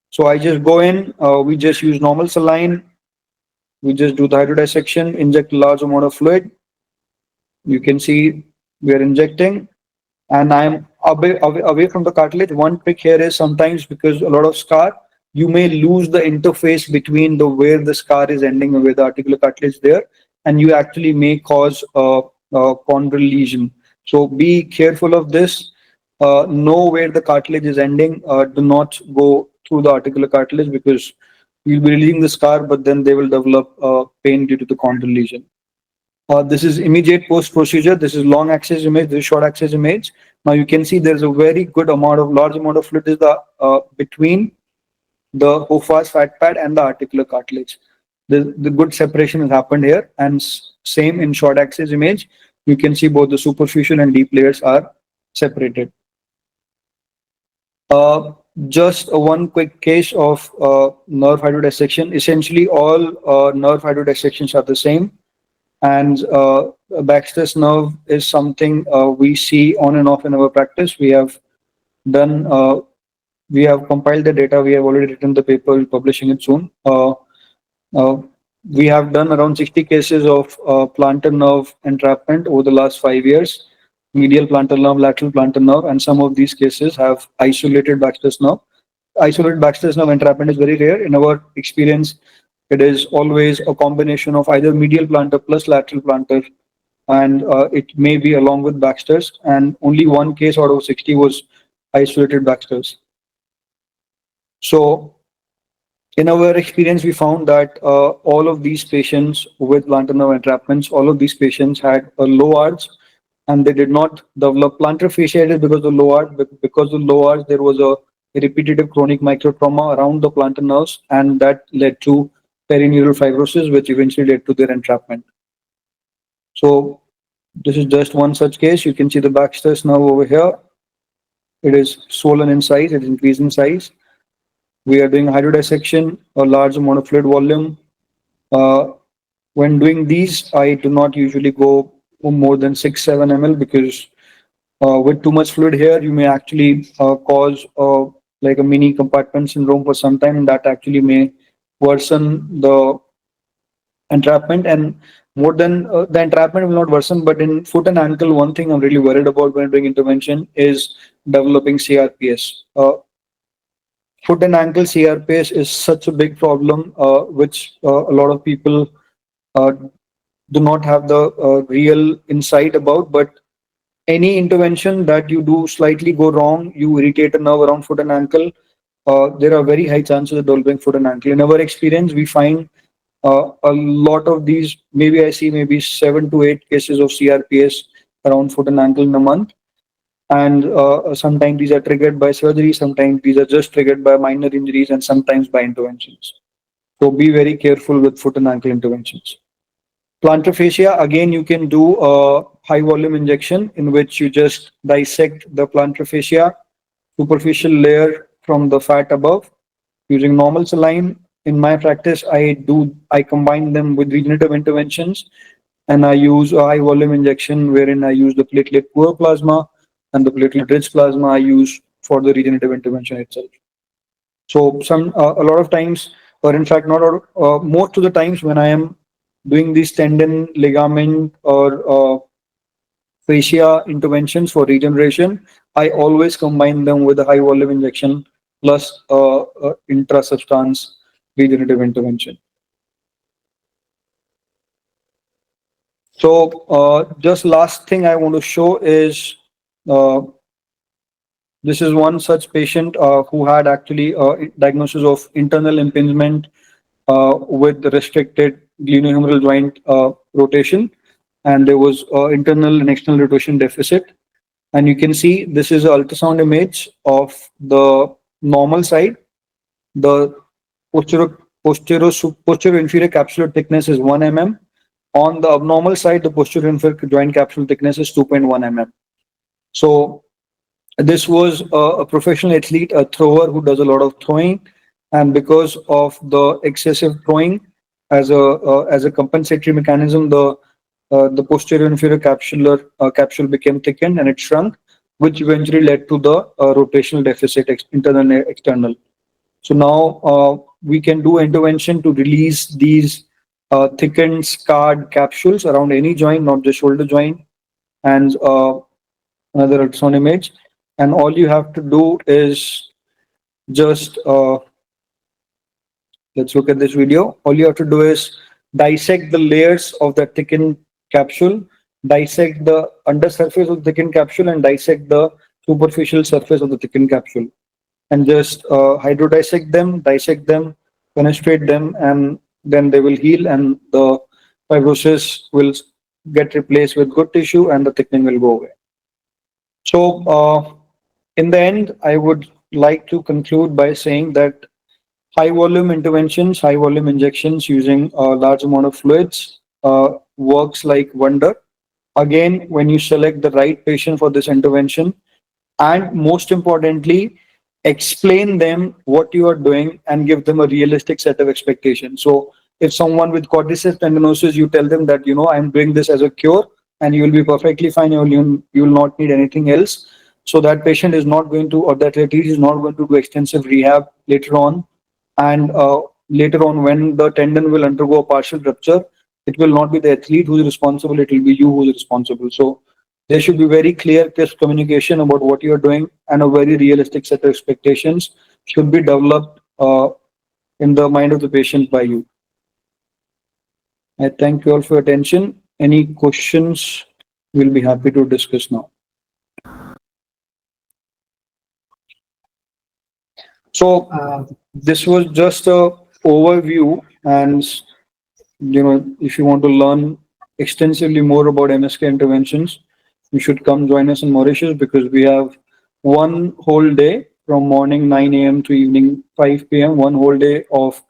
So I just go in, we just use normal saline, we just do the hydrodissection, inject a large amount of fluid. You can see we are injecting, and I'm away from the cartilage. One trick here is sometimes, because a lot of scar, you may lose the interface between where the scar is ending and where the articular cartilage is there, and you actually may cause a chondral lesion. So be careful of this. Know where the cartilage is ending. Do not go through the articular cartilage, because you'll be releasing the scar, but then they will develop pain due to the chondral lesion. This is immediate post-procedure. This is long axis image. This is short axis image. Now you can see there's a very good amount of large amount of fluid is between the OFAS fat pad and the articular cartilage. The good separation has happened here, and same in short axis image. You can see both the superficial and deep layers are separated. Just one quick case of nerve hydrodissection. Essentially, all nerve hydrodissections are the same, and Baxter's nerve is something we see on and off in our practice. We have done. We have compiled the data. We have already written the paper. We're publishing it soon. Uh, we have done around 60 cases of plantar nerve entrapment over the last 5 years. Medial plantar nerve, lateral plantar nerve, and some of these cases have isolated Baxter's nerve. Isolated Baxter's nerve entrapment is very rare. In our experience, it is always a combination of either medial plantar plus lateral plantar, and it may be along with Baxter's. And only one case out of 60 was isolated Baxter's. So, in our experience, we found that all of these patients with plantar nerve entrapments, all of these patients had a low arch, and they did not develop plantar fasciitis because of the low arch. Because of the low arch, there was a repetitive chronic microtrauma around the plantar nerves, and that led to perineural fibrosis, which eventually led to their entrapment. So this is just one such case. You can see the Baxter's nerve over here. It is swollen in size, it is increased in size. We are doing hydrodissection, a large amount of fluid volume. When doing these, I do not usually go more than 6-7 ml because with too much fluid here, you may actually cause like a mini compartment syndrome for some time, and that actually may worsen the entrapment. And more than the entrapment will not worsen, but in foot and ankle, one thing I'm really worried about when doing intervention is developing CRPS. Foot and ankle CRPS is such a big problem, which a lot of people do not have the real insight about. But any intervention that you do slightly go wrong, you irritate a nerve around foot and ankle, there are very high chances of developing foot and ankle. In our experience, we find a lot of these, maybe I see maybe 7 to 8 cases of CRPS around foot and ankle in a month. And sometimes these are triggered by surgery, sometimes these are just triggered by minor injuries, and sometimes by interventions. So be very careful with foot and ankle interventions. Plantar fascia, again, you can do a high volume injection in which you just dissect the plantar fascia superficial layer from the fat above using normal saline. In my practice, I combine them with regenerative interventions, and I use a high volume injection wherein I use the platelet poor plasma and the platelet rich plasma I use for the regenerative intervention itself. So a lot of times, or in fact, not all, most of the times when I am doing these tendon, ligament, or fascia interventions for regeneration, I always combine them with a high volume injection plus intrasubstance regenerative intervention. So just last thing I want to show is this is one such patient who had actually diagnosis of internal impingement with restricted glenohumeral joint rotation, and there was internal and external rotation deficit. And you can see this is an ultrasound image of the normal side. The posterior inferior capsular thickness is 1 mm. On the abnormal side, the posterior inferior joint capsule thickness is 2.1 mm. So this was a professional athlete, a thrower who does a lot of throwing, and because of the excessive throwing, as a compensatory mechanism, the posterior inferior capsule became thickened and it shrunk, which eventually led to the rotational deficit, internal and external. So now we can do intervention to release these thickened, scarred capsules around any joint, not just shoulder joint. And another ultrasound image. And all you have to do is just let's look at this video. All you have to do is dissect the layers of the thickened capsule, dissect the undersurface of the thickened capsule, and dissect the superficial surface of the thickened capsule, and just hydrodissect them, penetrate them, and then they will heal, and the fibrosis will get replaced with good tissue and the thickening will go away. So, in the end, I would like to conclude by saying that high volume interventions, high volume injections using a large amount of fluids works like wonder. Again, when you select the right patient for this intervention, and most importantly, explain them what you are doing and give them a realistic set of expectations. So if someone with quadriceps tendinosis, you tell them that, I'm doing this as a cure and you will be perfectly fine, you will not need anything else. So that patient is not going to, or that athlete is not going to do extensive rehab later on. And later on, when the tendon will undergo a partial rupture, it will not be the athlete who is responsible, it will be you who is responsible. So there should be very clear, crisp communication about what you are doing, and a very realistic set of expectations should be developed in the mind of the patient by you. I thank you all for your attention. Any questions? We'll be happy to discuss now. So this was just a overview, and if you want to learn extensively more about MSK interventions, you should come join us in Mauritius, because we have one whole day from morning 9 a.m. to evening 5 p.m., one whole day of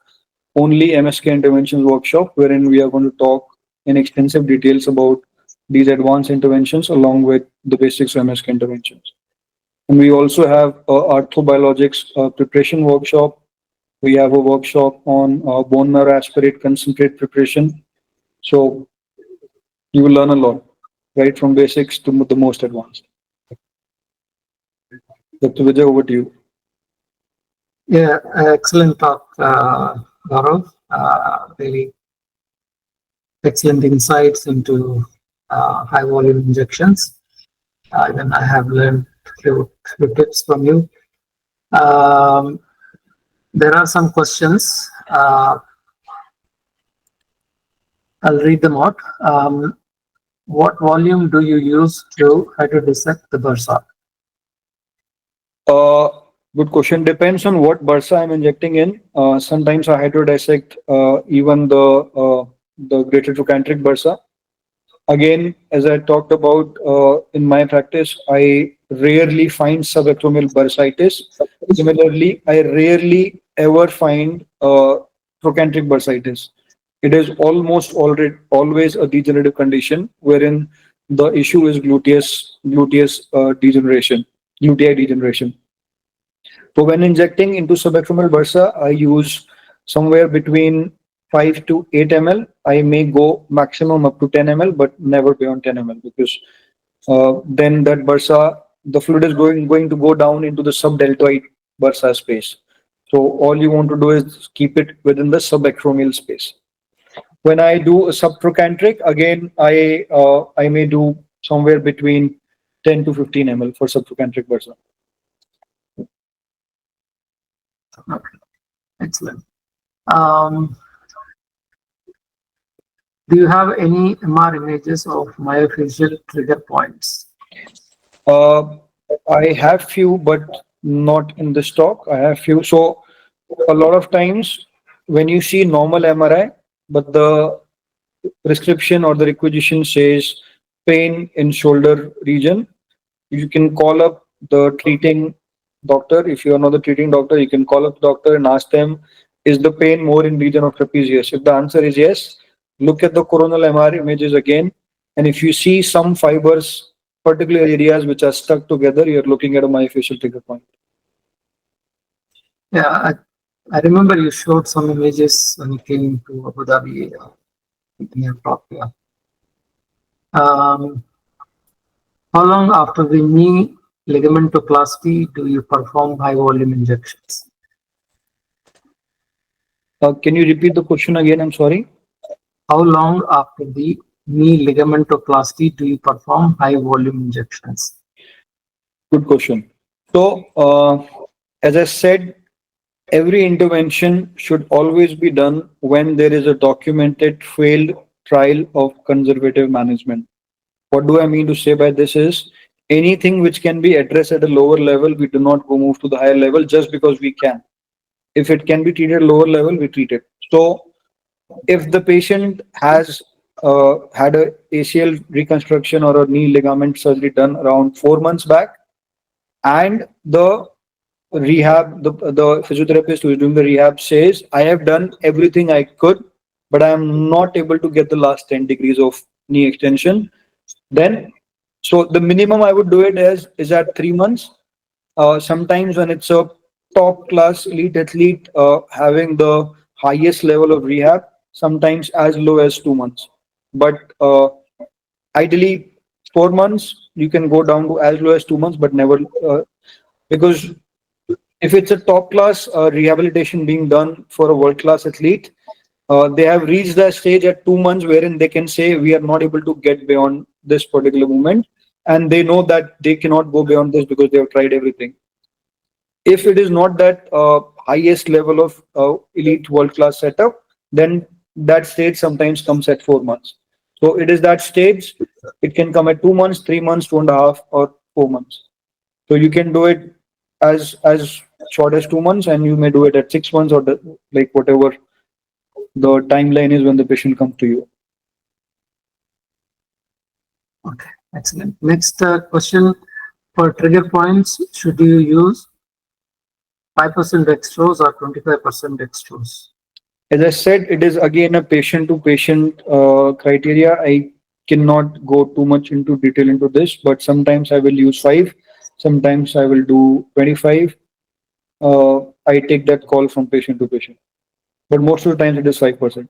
only MSK interventions workshop, wherein we are going to talk in extensive details about these advanced interventions along with the basics of MSK interventions. And we also have orthobiologics preparation workshop. We have a workshop on bone marrow aspirate concentrate preparation. So you will learn a lot, right from basics to the most advanced. Dr. Vijay, over to you. Yeah, excellent talk, Gaurav. Really excellent insights into high volume injections. Even I have learned few tips from you. There are some questions. I'll read them out. What volume do you use to hydrodissect the bursa? Good question. Depends on what bursa I'm injecting in. Sometimes I hydrodissect even the greater trochanteric bursa. Again, as I talked about in my practice, I rarely find subacromial bursitis. Similarly, I rarely ever find trochanteric bursitis. It is almost always a degenerative condition wherein the issue is gluteus degeneration, glutei degeneration. So when injecting into subacromial bursa, I use somewhere between 5 to 8 ml. I may go maximum up to 10 ml, but never beyond 10 ml, because then that bursa, the fluid is going to go down into the subdeltoid bursa space. So all you want to do is keep it within the subacromial space. When I do a subtrochanteric, again, I may do somewhere between 10 to 15 ml for subtrochanteric bursa. Okay, excellent. Do you have any MR images of myofascial trigger points? I have few, but not in the stock. I have few. So a lot of times when you see normal MRI, but the prescription or the requisition says pain in shoulder region, you can call up the treating doctor. If you are not the treating doctor, you can call up the doctor and ask them, is the pain more in region of trapezius? If the answer is yes, look at the coronal MR images again. And if you see some fibers, particular areas which are stuck together, you're looking at a myofascial trigger point. Yeah, I remember you showed some images when you came to Abu Dhabi. How long after the knee ligamentoplasty do you perform high volume injections? Can you repeat the question again? I'm sorry. How long after the knee ligamentoplasty do you perform high volume injections? Good question. So, as I said, every intervention should always be done when there is a documented failed trial of conservative management. What do I mean to say by this is, anything which can be addressed at a lower level, we do not go move to the higher level just because we can. If it can be treated at lower level, we treat it. So if the patient has had a ACL reconstruction or a knee ligament surgery done around 4 months back, and the physiotherapist who is doing the rehab says, I have done everything I could, but I am not able to get the last 10 degrees of knee extension. Then, so the minimum I would do it is at 3 months. Sometimes when it's a top class elite athlete having the highest level of rehab, sometimes as low as 2 months. But ideally, 4 months, you can go down to as low as 2 months, but never, because if it's a top class rehabilitation being done for a world class athlete, they have reached that stage at 2 months wherein they can say we are not able to get beyond this particular moment, and they know that they cannot go beyond this because they have tried everything. If it is not that highest level of elite world class setup, then that stage sometimes comes at 4 months. So it is that stage. It can come at 2 months, 3 months, 2.5, or 4 months. So you can do it as short as 2 months, and you may do it at 6 months, or like whatever the timeline is when the patient comes to you. Okay, excellent. Next question, for trigger points, should you use 5% dextrose or 25% dextrose? As I said, it is again a patient to patient criteria. I cannot go too much into detail into this, but sometimes I will use 5, sometimes I will do 25. I take that call from patient to patient, but most of the times it is 5%.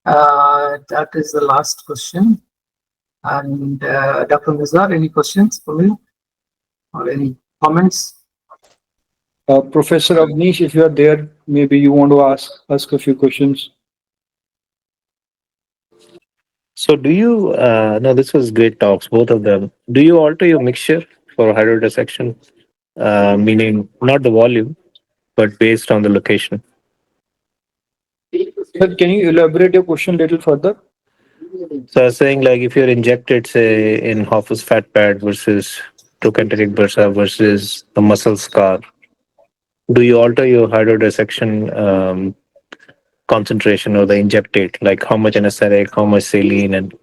That is the last question. And Dr. Nizar, any questions for me or any comments? Professor Avnish, if you are there, maybe you want to ask a few questions. So do you, no, this was great talks, both of them. Do you alter your mixture for hydrodissection? Meaning not the volume, but based on the location? Sir, can you elaborate your question a little further? So I was saying, like, if you're injected, say, in Hoffa's fat pad versus trochanteric bursa versus a muscle scar, do you alter your hydrodissection concentration or the injectate? Like how much anesthetic, how much saline, and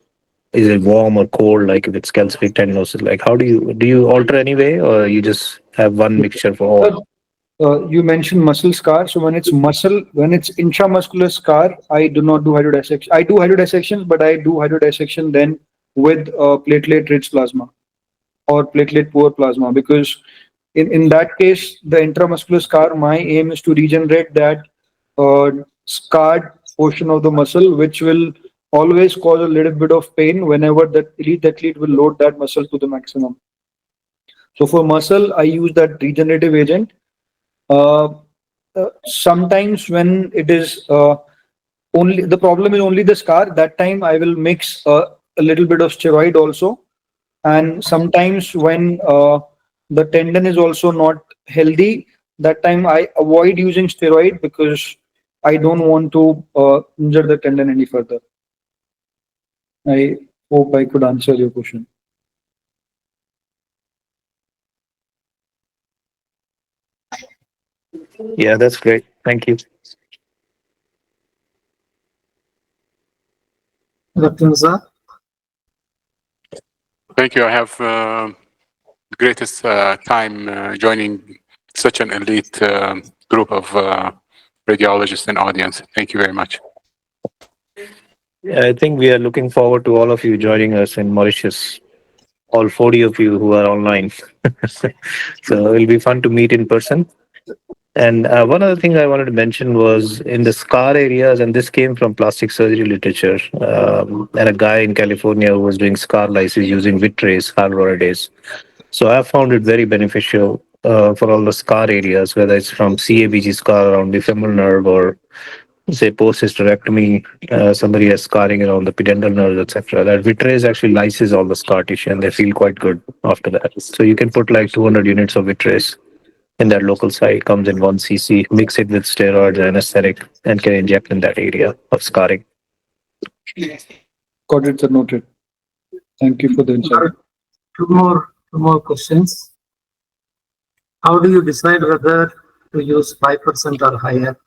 is it warm or cold? Like if it's calcific tendinosis, like how do you alter anyway, or you just have one mixture for all? Sir, you mentioned muscle scar. So when it's intramuscular scar, I do not do hydrodissection. I do hydrodissection, but I do hydrodissection then with platelet-rich plasma or platelet-poor plasma, because in that case, the intramuscular scar, my aim is to regenerate that scarred portion of the muscle, which will always cause a little bit of pain whenever that elite athlete will load that muscle to the maximum. So for muscle, I use that regenerative agent. Sometimes when it is only the problem is only the scar, that time I will mix a little bit of steroid also. And sometimes when the tendon is also not healthy, that time I avoid using steroid because I don't want to injure the tendon any further. I hope I could answer your question. Yeah, that's great. Thank you. Dr. Nizar? Thank you. I have the greatest time joining such an elite group of radiologists and audience. Thank you very much. Yeah, I think we are looking forward to all of you joining us in Mauritius. All 40 of you who are online. So it'll be fun to meet in person. And one other thing I wanted to mention was in the scar areas, and this came from plastic surgery literature, and a guy in California who was doing scar lysis using Vitrace, hyaluronidase. So I found it very beneficial for all the scar areas, whether it's from CABG scar around the femoral nerve or say post-hysterectomy, somebody has scarring around the pudendal nerves, etc. That Vitrace actually lyses all the scar tissue and they feel quite good after that. So you can put like 200 units of Vitrace in that local site, comes in 1 cc, mix it with steroids and anesthetic, and can inject in that area of scarring. Got it, sir. Noted. Thank you for the insight. Two more questions. How do you decide whether to use 5% or higher?